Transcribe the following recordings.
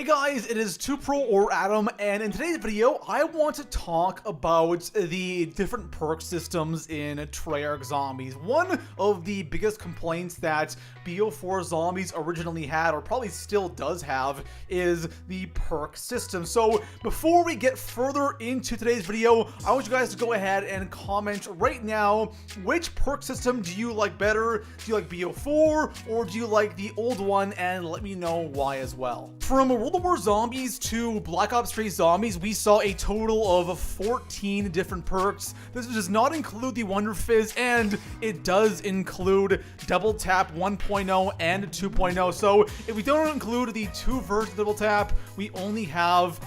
Hey guys, it is ToPro or Adam, and in today's video, I want to talk about the different perk systems in Treyarch Zombies. One of the biggest complaints that BO4 Zombies originally had, or probably still does have, is the perk system. So before we get further into today's video, I want you guys to go ahead and comment right now, which perk system do you like better? Do you like BO4, or do you like the old one? And let me know why as well. From World War Zombies to Black Ops 3 Zombies, we saw a total of 14 different perks. This does not include the Wonder Fizz, and it does include Double Tap 1.0 and 2.0. So if we don't include the two versions of Double Tap, we only have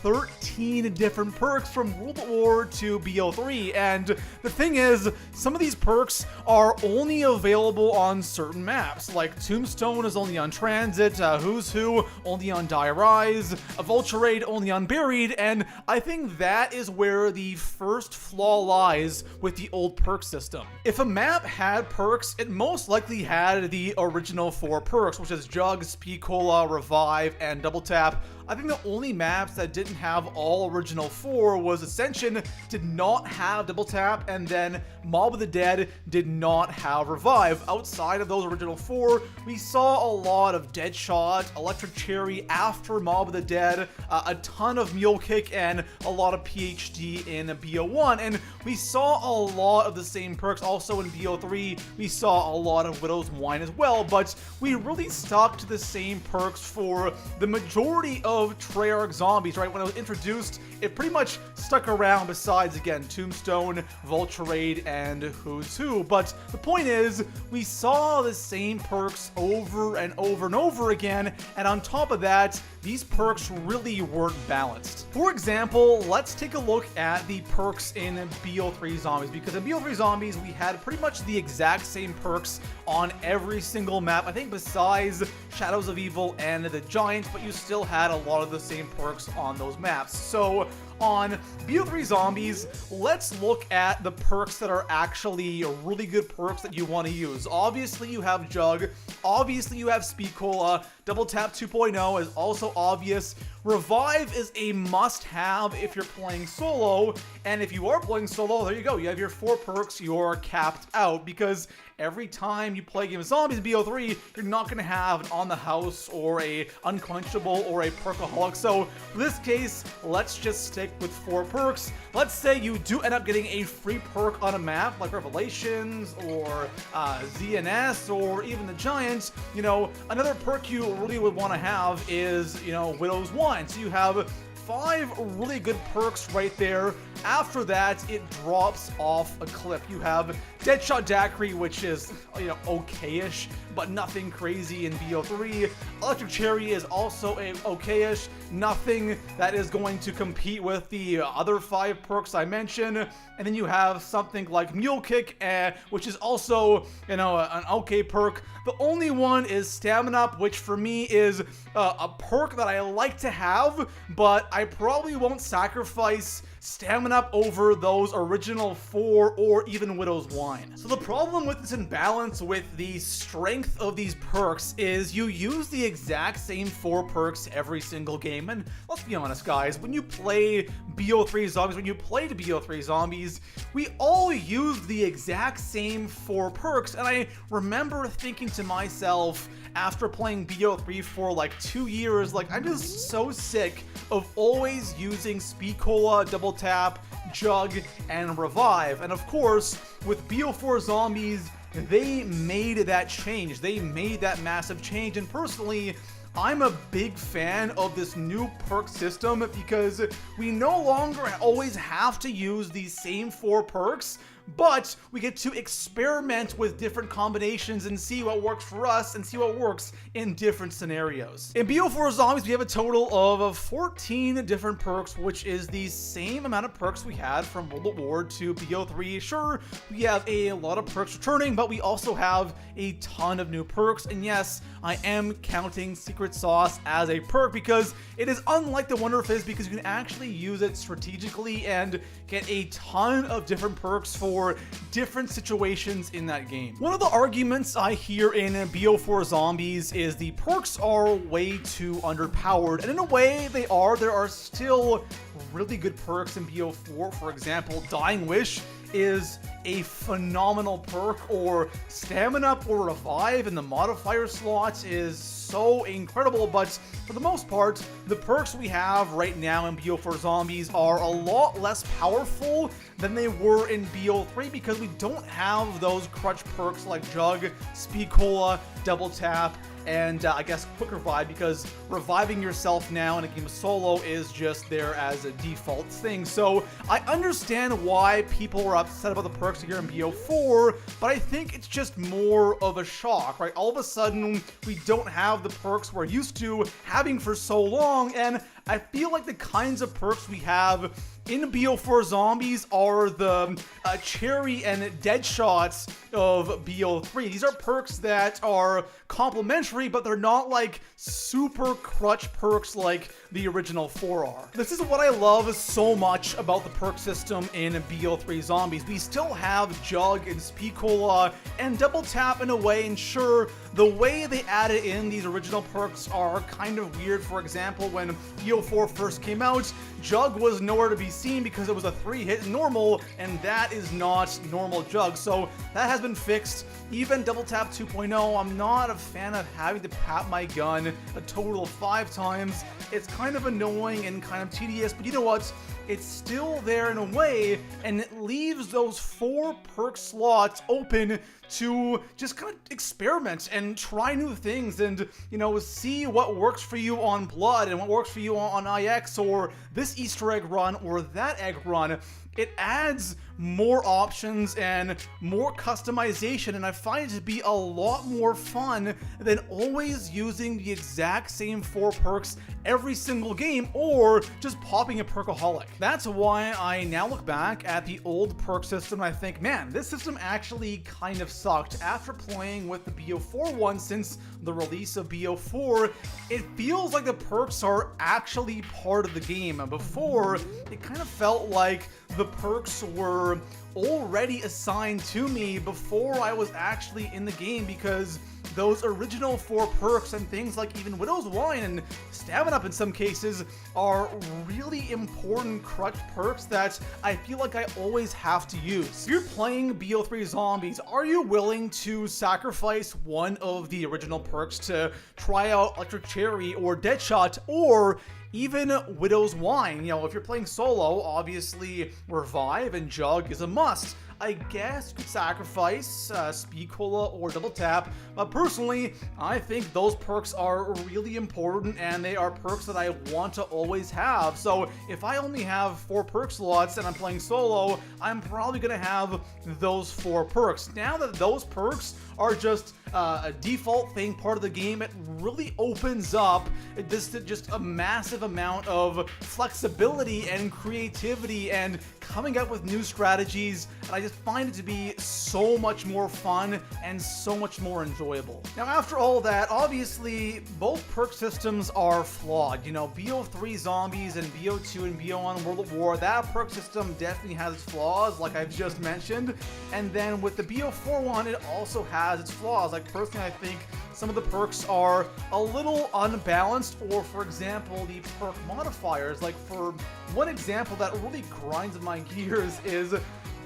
13 different perks from World War to BO3, and the thing is, some of these perks are only available on certain maps, like Tombstone is only on Transit, Who's Who only on Die Rise, a Vulture Raid only on Buried, and I think that is where the first flaw lies with the old perk system. If a map had perks, it most likely had the original 4 perks, which is Jug, Speed Cola, Revive, and Double Tap. I think the only maps that didn't have all original 4 was Ascension did not have Double Tap, and then Mob of the Dead did not have Revive. Outside of those original 4, we saw a lot of Deadshot, Electric Cherry after Mob of the Dead, a ton of Mule Kick, and a lot of PhD in BO1, and we saw a lot of the same perks also in BO3. We saw a lot of Widow's Wine as well, but we really stuck to the same perks for the majority of Treyarch Zombies, right? When it was introduced, it pretty much stuck around besides, again, Tombstone, Vulture Raid, and Who's Who. But the point is, we saw the same perks over and over and over again, and on top of that, these perks really weren't balanced. For example, let's take a look at the perks in BO3 Zombies, because in BO3 Zombies, we had pretty much the exact same perks on every single map, I think besides Shadows of Evil and the Giant, but you still had a lot of the same perks on those maps. So on BO3 Zombies, let's look at the perks that are actually really good perks that you want to use. Obviously, you have Jug. Obviously, you have Speed Cola. Double Tap 2.0 is also obvious. Revive is a must-have if you're playing solo, and if you are playing solo, there you go. You have your 4 perks, you're capped out, because every time you play a game of Zombies in BO3, you're not going to have an On the House or a Unquenchable or a Perkaholic. So for this case, let's just stick with 4 perks. Let's say you do end up getting a free perk on a map like Revelations or ZNS or even the Giants. You know, another perk you really would want to have is, you know, Widow's Wine. So you have 5 really good perks right there. After that, it drops off a cliff. You have Deadshot Daiquiri, which is, you know, okay-ish, but nothing crazy in BO3. Electric Cherry is also okay-ish, nothing that is going to compete with the other 5 perks I mentioned. And then you have something like Mule Kick, which is also, you know, an okay perk. The only one is Stamina Up, which for me is a perk that I like to have, but I probably won't sacrifice Stamina Up over those original 4 or even Widow's Wine. So the problem with this imbalance with the strength of these perks is you use the exact same 4 perks every single game. And let's be honest, guys, when you play BO3 Zombies, when you played BO3 Zombies, we all used the exact same 4 perks. And I remember thinking to myself, after playing BO3 for like 2 years, like, I'm just so sick of always using Speed Cola, Double Tap, Jug, and Revive. And of course, with BO4 Zombies, they made that change. They made that massive change. And personally, I'm a big fan of this new perk system because we no longer always have to use these same 4 perks, but we get to experiment with different combinations and see what works for us and see what works in different scenarios. In BO4 Zombies, we have a total of 14 different perks, which is the same amount of perks we had from World at War to BO3. Sure, we have a lot of perks returning, but we also have a ton of new perks. And yes, I am counting Secret Sauce as a perk because it is unlike the Wonder Fizz, because you can actually use it strategically and get a ton of different perks for for different situations in that game. One of the arguments I hear in BO4 Zombies is the perks are way too underpowered, and in a way they are. There are still really good perks in BO4. For example, Dying Wish is a phenomenal perk, or Stamina Up or Revive in the modifier slots is so incredible, but for the most part, the perks we have right now in BO4 Zombies are a lot less powerful than they were in BO3 because we don't have those crutch perks like Jug, Speed Cola, Double Tap, and I guess Quick Revive, because reviving yourself now in a game of solo is just there as a default thing. So I understand why people were upset about the perks here in BO4, but I think it's just more of a shock, right? All of a sudden, we don't have the perks we're used to having for so long, and I feel like the kinds of perks we have in BO4 Zombies are the Cherry and Dead Shots of BO3. These are perks that are complementary, but they're not like super crutch perks like the original 4 are. This is what I love so much about the perk system in BO3 Zombies. We still have Jug and Speed Cola and Double Tap in a way, and sure, the way they added in these original perks are kind of weird. For example, when BO4 first came out, Jug was nowhere to be seen because it was a 3-hit normal, and that is not normal Jug, so that has been fixed. Even Double Tap 2.0, I'm not a fan of having to pat my gun a total of 5 times. It's kind of annoying and kind of tedious, but you know what? It's still there in a way, and it leaves those 4 perk slots open to just kind of experiment and try new things and, you know, see what works for you on Blood and what works for you on IX, or this Easter egg run or that egg run. It adds more options and more customization, and I find it to be a lot more fun than always using the exact same 4 perks every single game, or just popping a perkaholic. That's why I now look back at the old perk system and I think, man, this system actually kind of sucked. After playing with the BO4 one since the release of BO4, it feels like the perks are actually part of the game. And before, it kind of felt like the perks were already assigned to me before I was actually in the game, because those original 4 perks and things like even Widow's Wine and Stamina Up in some cases are really important crutch perks that I feel like I always have to use. If you're playing BO3 Zombies, are you willing to sacrifice one of the original perks to try out Electric Cherry or Deadshot, or even Widow's Wine? You know, if you're playing solo, obviously Revive and Jug is a must. I guess you could sacrifice Speed Cola or Double Tap, but personally, I think those perks are really important and they are perks that I want to always have. So if I only have 4 perk slots and I'm playing solo, I'm probably going to have those 4 perks. Now that those perks are just a default thing, part of the game, it really opens up just a massive amount of flexibility and creativity and coming up with new strategies, and I just find it to be so much more fun and so much more enjoyable. Now, after all that, obviously both perk systems are flawed. You know, BO3 Zombies and BO2 and BO1 World at War, that perk system definitely has its flaws, like I've just mentioned, and then with the BO4 one, it also has its flaws. Like, personally, I think some of the perks are a little unbalanced, or for example, the perk modifiers. Like, for one example that really grinds my gears is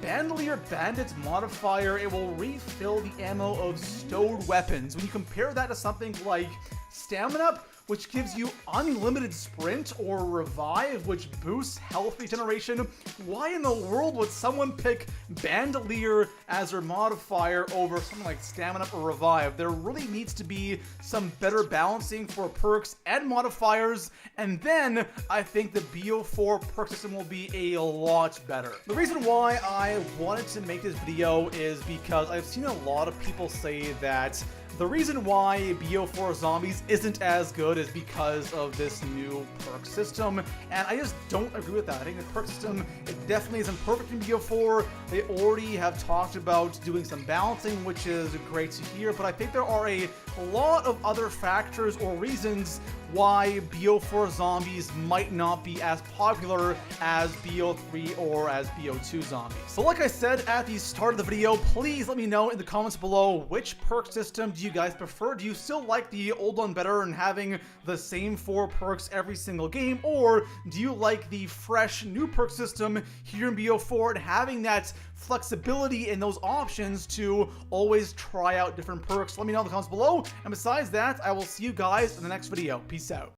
Bandolier Bandit's modifier. It will refill the ammo of stowed weapons. When you compare that to something like Stamina Up, which gives you unlimited sprint, or Revive, which boosts health regeneration, why in the world would someone pick Bandolier as their modifier over something like Stamina Up or Revive? There really needs to be some better balancing for perks and modifiers, and then I think the BO4 perk system will be a lot better. The reason why I wanted to make this video is because I've seen a lot of people say that the reason why BO4 Zombies isn't as good is because of this new perk system, and I just don't agree with that. I think the perk system, it definitely isn't perfect in BO4. They already have talked about doing some balancing, which is great to hear, but I think there are a a lot of other factors or reasons why BO4 zombies might not be as popular as BO3 or as BO2 zombies. So like I said at the start of the video, please let me know in the comments below, which perk system do you guys prefer? Do you still like the old one better and having the same 4 perks every single game, or do you like the fresh new perk system here in BO4 and having that flexibility in those options to always try out different perks? Let me know in the comments below, and besides that, I will see you guys in the next video. Peace out.